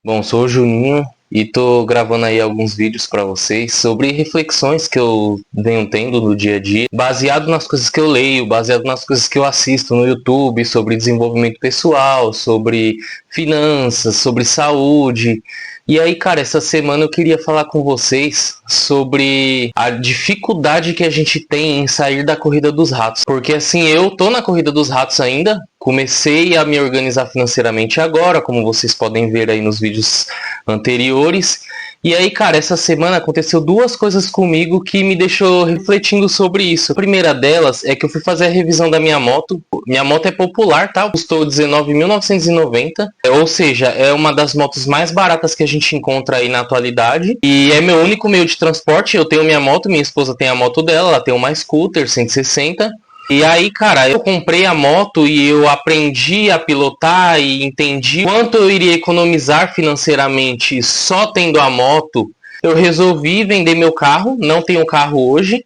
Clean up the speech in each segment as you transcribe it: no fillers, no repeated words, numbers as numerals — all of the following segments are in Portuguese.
Bom, sou o Juninho e tô gravando aí alguns vídeos para vocês sobre reflexões que eu venho tendo no dia a dia, baseado nas coisas que eu leio, baseado nas coisas que eu assisto no YouTube, sobre desenvolvimento pessoal, sobre finanças, sobre saúde. E aí, cara, essa semana eu queria falar com vocês sobre a dificuldade que a gente tem em sair da corrida dos ratos. Porque assim, eu tô na corrida dos ratos ainda, comecei a me organizar financeiramente agora, como vocês podem ver aí nos vídeos anteriores. E aí, cara, essa semana aconteceu duas coisas comigo que me deixou refletindo sobre isso. A primeira delas é que eu fui fazer a revisão da minha moto. Minha moto é popular, tá? Custou R$19.990, ou seja, é uma das motos mais baratas que a gente encontra aí na atualidade. E é meu único meio de transporte. Eu tenho minha moto, minha esposa tem a moto dela, ela tem uma scooter 160. E aí, cara, eu comprei a moto e eu aprendi a pilotar e entendi quanto eu iria economizar financeiramente só tendo a moto. Eu resolvi vender meu carro, não tenho carro hoje,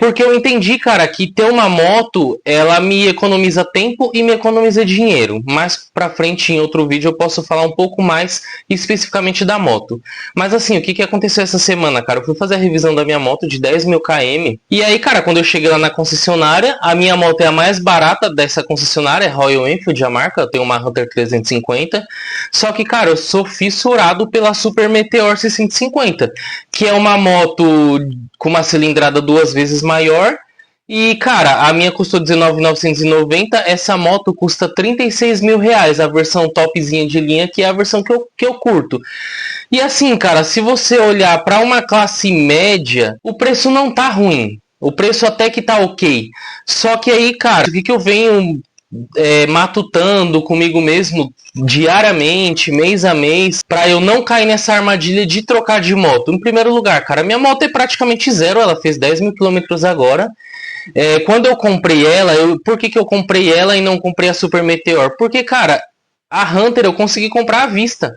porque eu entendi, cara, que ter uma moto, ela me economiza tempo e me economiza dinheiro. Mais pra frente, em outro vídeo, eu posso falar um pouco mais especificamente da moto. Mas assim, o que aconteceu essa semana, cara? Eu fui fazer a revisão da minha moto de 10.000 km. E aí, cara, quando eu cheguei lá na concessionária, a minha moto é a mais barata dessa concessionária, é Royal Enfield, a marca. Eu tenho uma Hunter 350. Só que, cara, eu sou fissurado pela Super Meteor 650, que é uma moto com uma cilindrada duas vezes maior. E, cara, a minha custou R$19.990. Essa moto custa R$36.000, a versão topzinha de linha, que é a versão que eu curto. E assim, cara, se você olhar para uma classe média, o preço não tá ruim. O preço até que tá ok. Só que aí, cara, o que eu venho matutando comigo mesmo diariamente, mês a mês, para eu não cair nessa armadilha de trocar de moto. Em primeiro lugar, cara, minha moto é praticamente zero, ela fez 10.000 quilômetros agora. Quando eu comprei ela, por que eu comprei ela e não comprei a Super Meteor? Porque, cara, a Hunter eu consegui comprar à vista.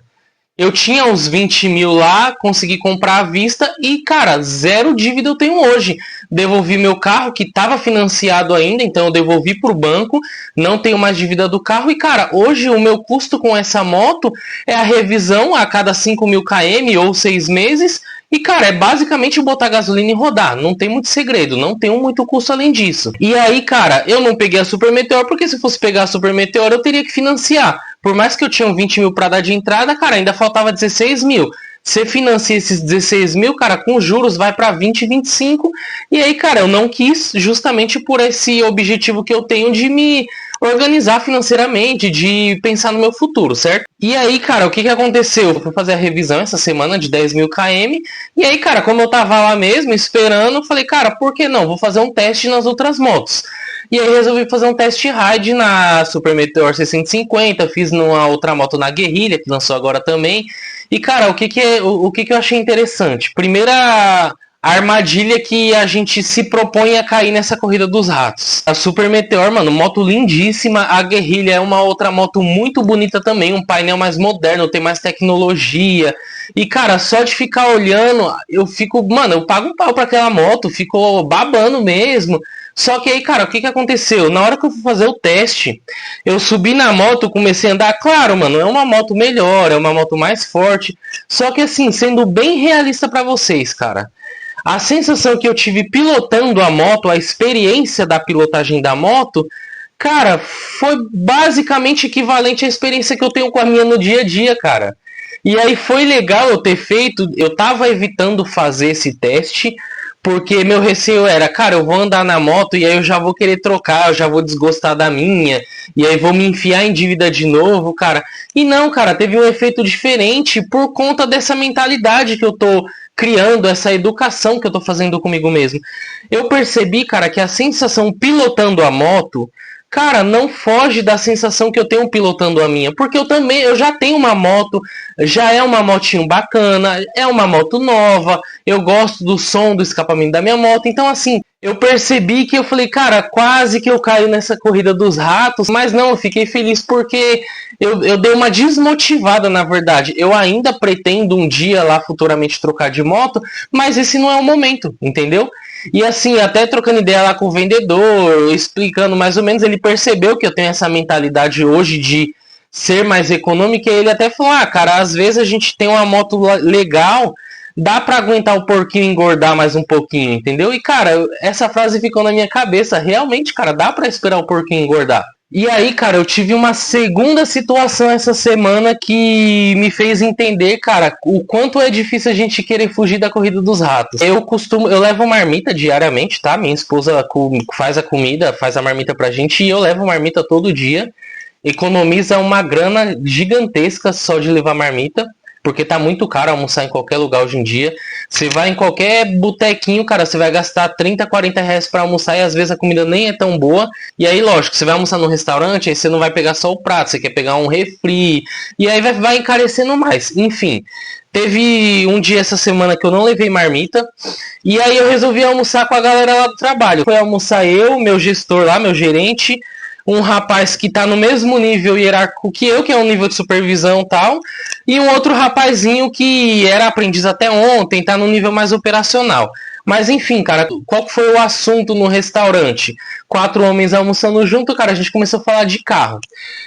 Eu tinha uns 20 mil lá, consegui comprar à vista e, cara, zero dívida eu tenho hoje. Devolvi meu carro, que estava financiado ainda, então eu devolvi para o banco, não tenho mais dívida do carro. E, cara, hoje o meu custo com essa moto é a revisão a cada 5.000 km ou 6 meses. E, cara, é basicamente botar gasolina e rodar. Não tem muito segredo, não tem muito custo além disso. E aí, cara, eu não peguei a Super Meteor, porque se fosse pegar a Super Meteor eu teria que financiar. Por mais que eu tinha 20 mil para dar de entrada, cara, ainda faltava 16 mil. Você financia esses 16 mil, cara, com juros vai para 20, 25. E aí, cara, eu não quis justamente por esse objetivo que eu tenho de me organizar financeiramente, de pensar no meu futuro, certo? E aí, cara, o que aconteceu? Eu fui fazer a revisão essa semana de 10.000 km. E aí, cara, como eu tava lá mesmo esperando, eu falei, cara, por que não? Vou fazer um teste nas outras motos. E aí resolvi fazer um test ride na Super Meteor 650, fiz numa outra moto na Guerrilha, que lançou agora também. E, cara, o que eu achei interessante? Primeira armadilha que a gente se propõe a cair nessa corrida dos ratos. A Super Meteor, mano, moto lindíssima. A Guerrilha é uma outra moto muito bonita também, um painel mais moderno, tem mais tecnologia. E, cara, só de ficar olhando, eu fico, mano, eu pago um pau pra aquela moto, fico babando mesmo. Só que aí, cara, o que aconteceu? Na hora que eu fui fazer o teste, eu subi na moto, comecei a andar. Claro, mano, é uma moto melhor, é uma moto mais forte. Só que assim, sendo bem realista pra vocês, cara, a sensação que eu tive pilotando a moto, a experiência da pilotagem da moto, cara, foi basicamente equivalente à experiência que eu tenho com a minha no dia a dia, cara. E aí foi legal eu ter feito, eu tava evitando fazer esse teste, porque meu receio era, cara, eu vou andar na moto e aí eu já vou querer trocar, eu já vou desgostar da minha, e aí vou me enfiar em dívida de novo, cara. E não, cara, teve um efeito diferente por conta dessa mentalidade que eu tô criando, essa educação que eu tô fazendo comigo mesmo. Eu percebi, cara, que a sensação pilotando a moto, cara, não foge da sensação que eu tenho pilotando a minha, porque eu já tenho uma moto, já é uma motinho bacana, é uma moto nova, eu gosto do som do escapamento da minha moto, então assim, eu percebi que eu falei, cara, quase que eu caio nessa corrida dos ratos, mas não, eu fiquei feliz porque eu dei uma desmotivada, na verdade. Eu ainda pretendo um dia lá futuramente trocar de moto, mas esse não é o momento, entendeu? E assim, até trocando ideia lá com o vendedor, explicando mais ou menos, ele percebeu que eu tenho essa mentalidade hoje de ser mais econômica. E ele até falou, cara, às vezes a gente tem uma moto legal, dá pra aguentar o porquinho engordar mais um pouquinho, entendeu? E, cara, essa frase ficou na minha cabeça. Realmente, cara, dá pra esperar o porquinho engordar. E aí, cara, eu tive uma segunda situação essa semana que me fez entender, cara, o quanto é difícil a gente querer fugir da corrida dos ratos. Eu levo marmita diariamente, tá? Minha esposa faz a comida, faz a marmita pra gente e eu levo marmita todo dia. Economiza uma grana gigantesca só de levar marmita, porque tá muito caro almoçar em qualquer lugar hoje em dia. Você vai em qualquer botequinho, cara, você vai gastar 30, 40 reais pra almoçar e às vezes a comida nem é tão boa. E aí, lógico, você vai almoçar no restaurante, aí você não vai pegar só o prato, você quer pegar um refri, e aí vai encarecendo mais. Enfim, teve um dia essa semana que eu não levei marmita, e aí eu resolvi almoçar com a galera lá do trabalho. Foi almoçar eu, meu gestor lá, meu gerente, um rapaz que tá no mesmo nível hierárquico que eu, que é um nível de supervisão e tal, e um outro rapazinho que era aprendiz até ontem, tá no nível mais operacional. Mas enfim, cara, qual foi o assunto no restaurante? 4 homens almoçando junto, cara, a gente começou a falar de carro.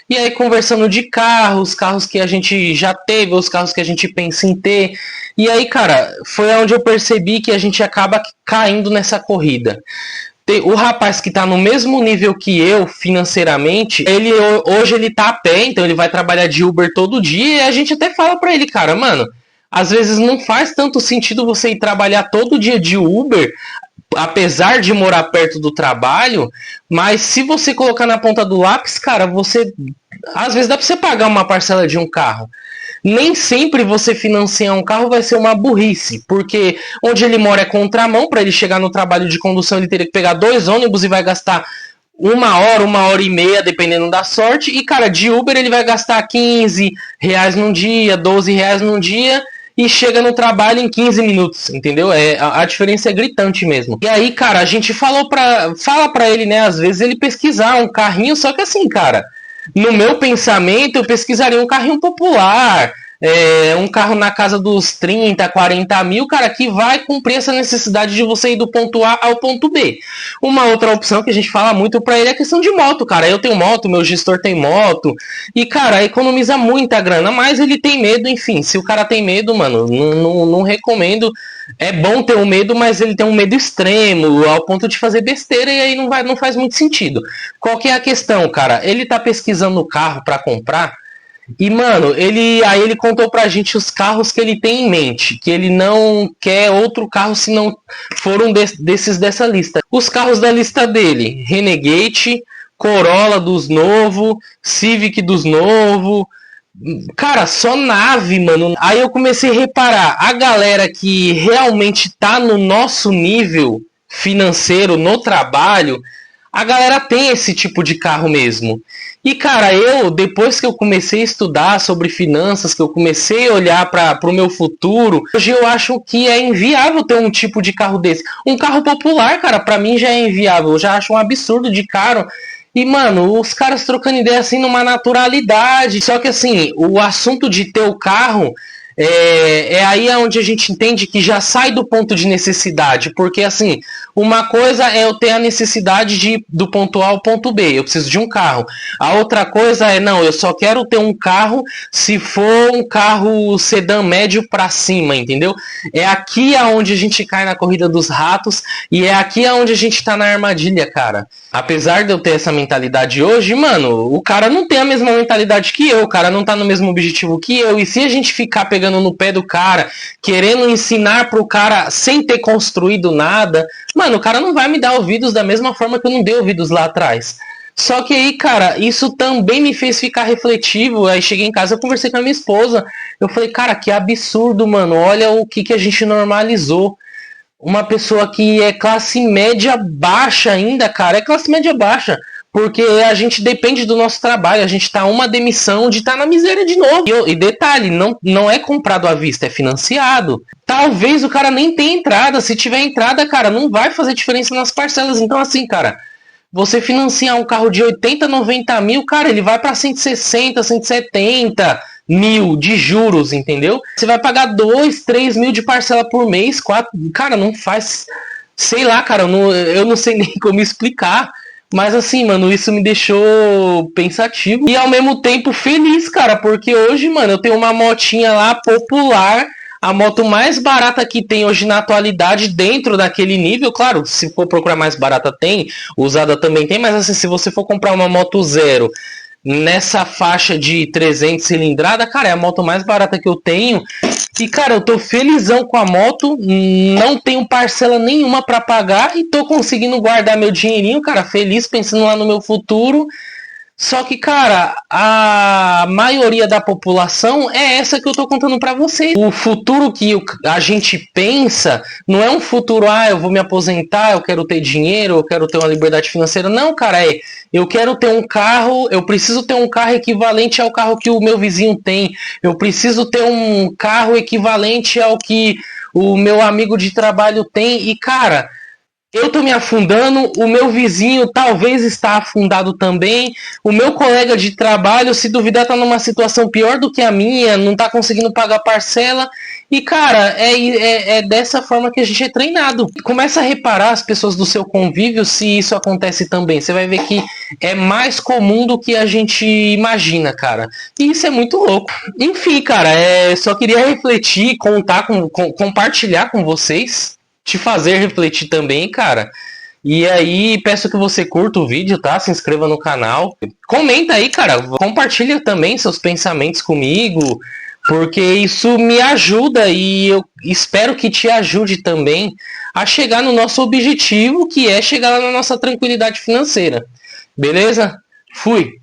E aí conversando de carro, os carros que a gente já teve, os carros que a gente pensa em ter. E aí, cara, foi onde eu percebi que a gente acaba caindo nessa corrida. O rapaz que tá no mesmo nível que eu financeiramente, hoje ele tá a pé, então ele vai trabalhar de Uber todo dia e a gente até fala pra ele, cara, mano, às vezes não faz tanto sentido você ir trabalhar todo dia de Uber, apesar de morar perto do trabalho, mas se você colocar na ponta do lápis, cara, às vezes dá pra você pagar uma parcela de um carro. Nem sempre você financiar um carro vai ser uma burrice, porque onde ele mora é contramão, para ele chegar no trabalho de condução ele teria que pegar 2 ônibus e vai gastar 1 hora e meia, dependendo da sorte, e cara, de Uber ele vai gastar 15 reais num dia, 12 reais num dia, e chega no trabalho em 15 minutos, entendeu? A diferença é gritante mesmo. E aí, cara, a gente fala pra ele, né, às vezes ele pesquisar um carrinho, só que assim, cara, no meu pensamento, eu pesquisaria um carrinho popular, um carro na casa dos 30, 40 mil, cara, que vai cumprir essa necessidade de você ir do ponto A ao ponto B. Uma outra opção que a gente fala muito pra ele é a questão de moto, cara. Eu tenho moto, meu gestor tem moto, e, cara, economiza muita grana, mas ele tem medo, enfim. Se o cara tem medo, mano, não recomendo. É bom ter um medo, mas ele tem um medo extremo, ao ponto de fazer besteira, e aí não faz muito sentido. Qual que é a questão, cara? Ele tá pesquisando o carro pra comprar, e, mano, ele contou pra gente os carros que ele tem em mente, que ele não quer outro carro se não for um desses dessa lista. Os carros da lista dele: Renegade, Corolla dos novo, Civic dos novo. Cara, só nave, mano. Aí eu comecei a reparar, a galera que realmente tá no nosso nível financeiro, no trabalho, a galera tem esse tipo de carro mesmo. E, cara, depois que eu comecei a estudar sobre finanças, que eu comecei a olhar para o meu futuro, hoje eu acho que é inviável ter um tipo de carro desse. Um carro popular, cara, para mim já é inviável. Eu já acho um absurdo de caro. E, mano, os caras trocando ideia assim numa naturalidade. Só que, assim, o assunto de ter o carro é aí onde a gente entende que já sai do ponto de necessidade. Porque, assim, uma coisa é eu ter a necessidade de ir do ponto A ao ponto B. Eu preciso de um carro. A outra coisa é, não, eu só quero ter um carro se for um carro sedã médio pra cima, entendeu? É aqui aonde a gente cai na corrida dos ratos e é aqui aonde a gente tá na armadilha, cara. Apesar de eu ter essa mentalidade hoje, mano, o cara não tem a mesma mentalidade que eu, o cara não tá no mesmo objetivo que eu, e se a gente ficar pegando no pé do cara, querendo ensinar pro cara sem ter construído nada, mano, o cara não vai me dar ouvidos da mesma forma que eu não dei ouvidos lá atrás. Só que aí, cara, isso também me fez ficar refletivo. Aí cheguei em casa, eu conversei com a minha esposa, eu falei, cara, que absurdo, mano, olha o que a gente normalizou. Uma pessoa que é classe média baixa ainda, cara, é classe média baixa, porque a gente depende do nosso trabalho, a gente tá uma demissão de estar na miséria de novo. E detalhe, não é comprado à vista, é financiado. Talvez o cara nem tenha entrada, se tiver entrada, cara, não vai fazer diferença nas parcelas. Então, assim, cara, você financiar um carro de 80, 90 mil, cara, ele vai para 160, 170 mil de juros, entendeu? Você vai pagar 2, 3 mil de parcela por mês, 4, cara, não faz, sei lá, cara, eu não sei nem como explicar, Mas assim, mano, isso me deixou pensativo e ao mesmo tempo feliz, cara, porque hoje, mano, eu tenho uma motinha lá popular, a moto mais barata que tem hoje na atualidade dentro daquele nível. Claro, se for procurar mais barata tem, usada também tem, mas assim, se você for comprar uma moto zero nessa faixa de 300 cilindrada, cara, é a moto mais barata que eu tenho. E, cara, eu tô felizão com a moto, não tenho parcela nenhuma para pagar e tô conseguindo guardar meu dinheirinho, cara, feliz, pensando lá no meu futuro. Só que, cara, a maioria da população é essa que eu tô contando pra vocês. O futuro que a gente pensa não é um futuro, eu vou me aposentar, eu quero ter dinheiro, eu quero ter uma liberdade financeira. Não, cara, eu quero ter um carro, eu preciso ter um carro equivalente ao carro que o meu vizinho tem. Eu preciso ter um carro equivalente ao que o meu amigo de trabalho tem. E, cara, eu tô me afundando, o meu vizinho talvez está afundado também, o meu colega de trabalho, se duvidar, tá numa situação pior do que a minha, não tá conseguindo pagar parcela. E, cara, é dessa forma que a gente é treinado. Começa a reparar as pessoas do seu convívio se isso acontece também. Você vai ver que é mais comum do que a gente imagina, cara. E isso é muito louco. Enfim, cara, só queria refletir, contar, compartilhar com vocês, te fazer refletir também, cara. E aí, peço que você curta o vídeo, tá? Se inscreva no canal. Comenta aí, cara. Compartilha também seus pensamentos comigo, porque isso me ajuda e eu espero que te ajude também a chegar no nosso objetivo, que é chegar lá na nossa tranquilidade financeira. Beleza? Fui!